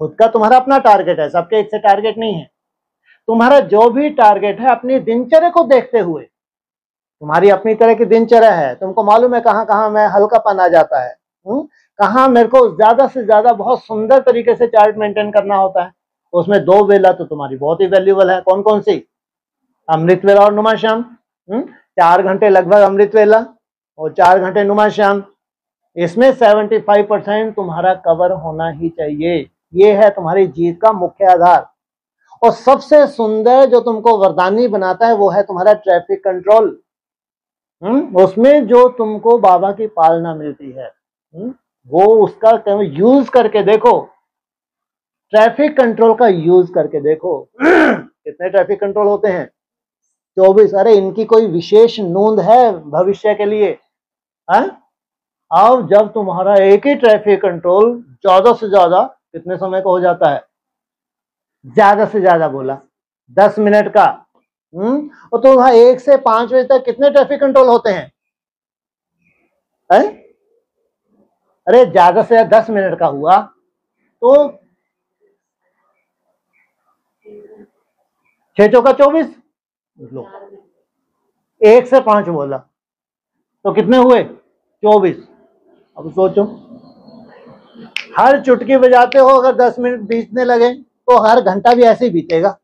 खुद का तुम्हारा अपना टारगेट है, सबके एक से टारगेट नहीं है। तुम्हारा जो भी टारगेट है अपनी दिनचर्या को देखते हुए, तुम्हारी अपनी तरह की दिनचर्या है, तुमको मालूम है कहाँ कहाँ में हल्कापन आ जाता है, कहाँ मेरे को ज्यादा से ज्यादा बहुत सुंदर तरीके से चार्ट मेंटेन करना होता है। उसमें 2 वेला तो तुम्हारी बहुत ही वैल्यूबल है। कौन कौन सी? अमृत वेला और नुमा श्याम। 4 घंटे लगभग अमृत वेला और 4 घंटे नुमा श्याम। इसमें 75% तुम्हारा कवर होना ही चाहिए। ये है तुम्हारी जीत का मुख्य आधार। और सबसे सुंदर जो तुमको वरदानी बनाता है वो है तुम्हारा ट्रैफिक कंट्रोल। उसमें जो तुमको बाबा की पालना मिलती है, वो उसका यूज करके देखो। ट्रैफिक कंट्रोल का यूज करके देखो। कितने ट्रैफिक कंट्रोल होते हैं? 24। अरे इनकी कोई विशेष नोंद है भविष्य के लिए? अब जब तुम्हारा एक ही ट्रैफिक कंट्रोल ज्यादा से ज्यादा कितने समय का हो जाता है? ज्यादा से ज्यादा बोला 10 मिनट का। और तो वहां 1 से 5 बजे तक कितने ट्रैफिक कंट्रोल होते हैं? अरे ज्यादा से ज्यादा 10 मिनट का हुआ तो 6 चौका 24। लो 1 से 5 बोला तो कितने हुए? 24। अब सोचो, हर चुटकी बजाते हो अगर 10 मिनट बीतने लगे तो हर घंटा भी ऐसे ही बीतेगा।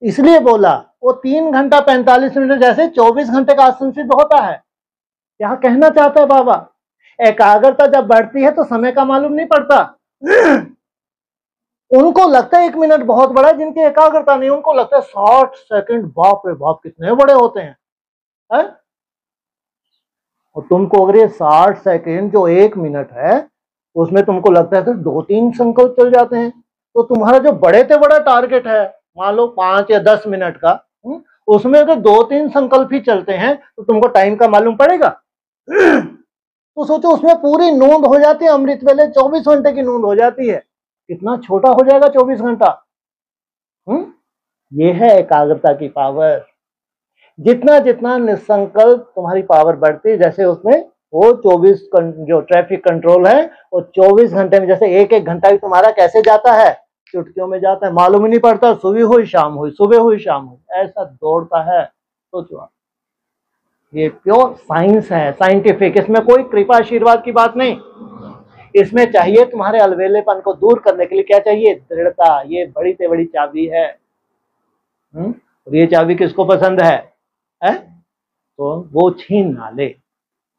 इसलिए बोला वो 3 घंटा 45 मिनट जैसे 24 घंटे का आसन सिद्ध होता है। क्या कहना चाहता है बाबा? एकाग्रता जब बढ़ती है तो समय का मालूम नहीं पड़ता। उनको लगता है 1 मिनट बहुत बड़ा है, जिनकी एकाग्रता नहीं उनको लगता है 60 सेकंड बाप रे बाप कितने बड़े होते हैं, है? और तुमको अगर ये 60 सेकंड जो 1 मिनट है उसमें तुमको लगता है तो 2-3 संकल्प चल जाते हैं, तो तुम्हारा जो बड़े से बड़ा टारगेट है मान लो 5 या 10 मिनट का, उसमें अगर 2-3 संकल्प ही चलते हैं तो तुमको टाइम का मालूम पड़ेगा? तो सोचो उसमें पूरी नोंद हो जाती है, अमृत वेले 24 घंटे की नोंद हो जाती है। कितना छोटा हो जाएगा 24 घंटा। ये है एकाग्रता की पावर। जितना जितना निसंकल्प तुम्हारी पावर बढ़ती है, जैसे उसमें वो 24 जो ट्रैफिक कंट्रोल है वो 24 घंटे में, जैसे एक एक घंटा भी तुम्हारा कैसे जाता है, चुटकियों में जाता है, मालूम ही नहीं पड़ता। सुबह हुई शाम हुई, सुबह हुई शाम हुई, ऐसा दौड़ता है। सोचो, ये प्योर साइंस है, साइंटिफिक। इसमें कोई कृपा आशीर्वाद की बात नहीं। इसमें चाहिए तुम्हारे अलवेलेपन को दूर करने के लिए क्या चाहिए? दृढ़ता। ये बड़ी से बड़ी चाबी है। और ये चाबी किसको पसंद है? तो वो छीन ना ले।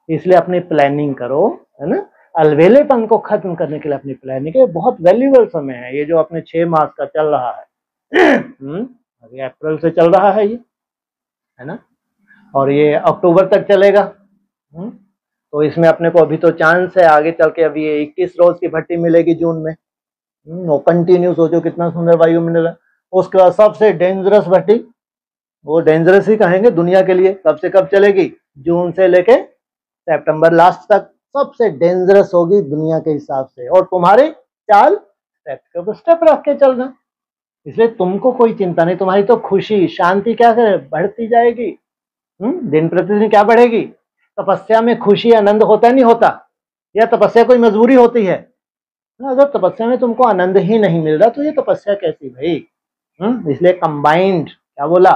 इसलिए अपनी प्लानिंग करो, है ना? अलवेलेपन को खत्म करने के लिए अपनी प्लानिंग है। बहुत वैल्यूबल समय है ये जो अपने 6 मास का चल रहा है। अभी अप्रैल से चल रहा है ये, है ना? और ये अक्टूबर तक चलेगा। तो इसमें अपने को अभी तो चांस है, आगे चल के अभी 21 रोज की भट्टी मिलेगी जून में। वो कंटिन्यू सोचो कितना सुंदर वायुमंडल है। उसके बाद सबसे डेंजरस भट्टी, वो डेंजरस ही कहेंगे दुनिया के लिए, कब से कब चलेगी? जून से लेके सितंबर लास्ट तक सबसे डेंजरस होगी दुनिया के हिसाब से। और तुम्हारी चाल स्टेप स्टेप रख के चलना। इसलिए तुमको कोई चिंता नहीं, तुम्हारी तो खुशी शांति क्या करे बढ़ती जाएगी। दिन प्रतिदिन क्या बढ़ेगी? तपस्या में खुशी आनंद होता नहीं होता? या तपस्या कोई मजबूरी होती है? अगर तपस्या में तुमको आनंद ही नहीं मिल रहा तो ये तपस्या कैसी भाई? इसलिए कंबाइंड, क्या बोला?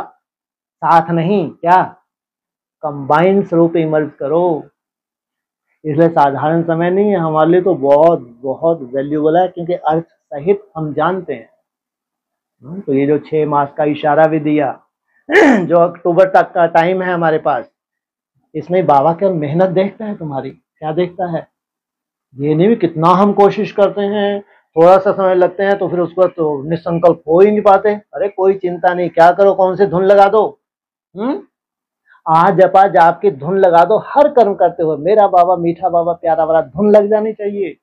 साथ नहीं, क्या कंबाइंड स्वरूप इमर्ज करो। इसलिए साधारण समय नहीं है हमारे लिए, तो बहुत बहुत वैल्यूबल है, क्योंकि अर्थ सहित हम जानते हैं। तो ये जो 6 मास का इशारा भी दिया, जो अक्टूबर तक का टाइम है हमारे पास, इसमें बाबा केवल मेहनत देखता है तुम्हारी। क्या देखता है? ये नहीं भी कितना हम कोशिश करते हैं, थोड़ा सा समय लगते हैं तो फिर उसको तो निसंकल्प हो ही नहीं पाते। अरे कोई चिंता नहीं, क्या करो, कौन सी धुन लगा दो, आज जपा जाप की धुन लगा दो। हर कर्म करते हुए मेरा बाबा मीठा बाबा प्यारा वाला धुन लग जानी चाहिए।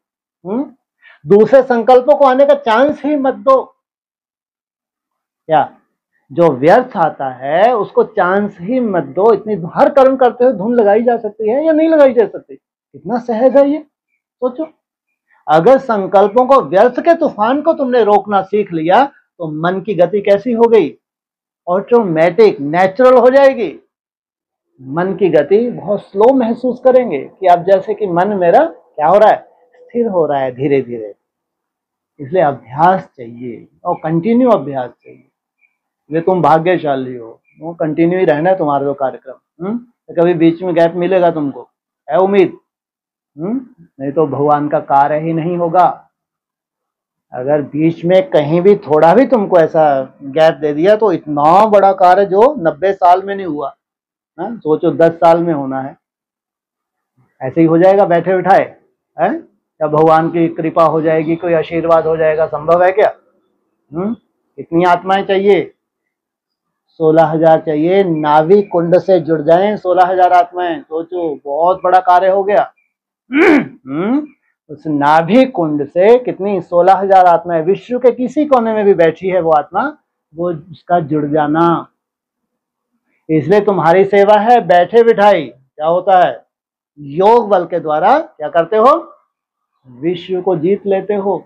दूसरे संकल्पों को आने का चांस ही मत दो। क्या जो व्यर्थ आता है उसको चांस ही मत दो। इतनी हर कर्म करते हुए धुन लगाई जा सकती है या नहीं लगाई जा सकती? कितना सहज है ये, सोचो। अगर संकल्पों को, व्यर्थ के तूफान को तुमने रोकना सीख लिया तो मन की गति कैसी हो गई? ऑटोमेटिक नेचुरल हो जाएगी। मन की गति बहुत स्लो महसूस करेंगे कि अब जैसे कि मन मेरा क्या हो रहा है? स्थिर हो रहा है धीरे धीरे। इसलिए अभ्यास चाहिए और कंटिन्यू अभ्यास चाहिए। ये तुम भाग्यशाली हो, वो कंटिन्यू ही रहना है तुम्हारा जो कार्यक्रम। तो कभी बीच में गैप मिलेगा तुमको, है उम्मीद? नहीं तो भगवान का कार्य ही नहीं होगा। अगर बीच में कहीं भी थोड़ा भी तुमको ऐसा गैप दे दिया तो इतना बड़ा कार्य जो 90 साल में नहीं हुआ, सोचो 10 साल में होना है, ऐसे ही हो जाएगा बैठे बिठाए है? या भगवान की कृपा हो जाएगी, कोई आशीर्वाद हो जाएगा, संभव है क्या? कितनी आत्माएं चाहिए? 16,000 चाहिए। नाभि कुंड से जुड़ जाएं 16,000 आत्माएं, सोचो बहुत बड़ा कार्य हो गया। उस नाभि कुंड से कितनी 16,000 आत्माएं, विश्व के किसी कोने में भी बैठी है वो आत्मा, वो उसका जुड़ जाना। इसलिए तुम्हारी सेवा है बैठे बिठाई, क्या होता है? योग बल के द्वारा क्या करते हो? विश्व को जीत लेते हो।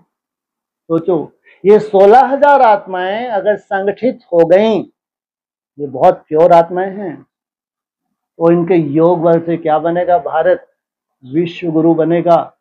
सोचो ये 16,000 आत्माएं अगर संगठित हो गई, ये बहुत प्योर आत्माएं हैं, तो इनके योग बल से क्या बनेगा? भारत विश्व गुरु बनेगा।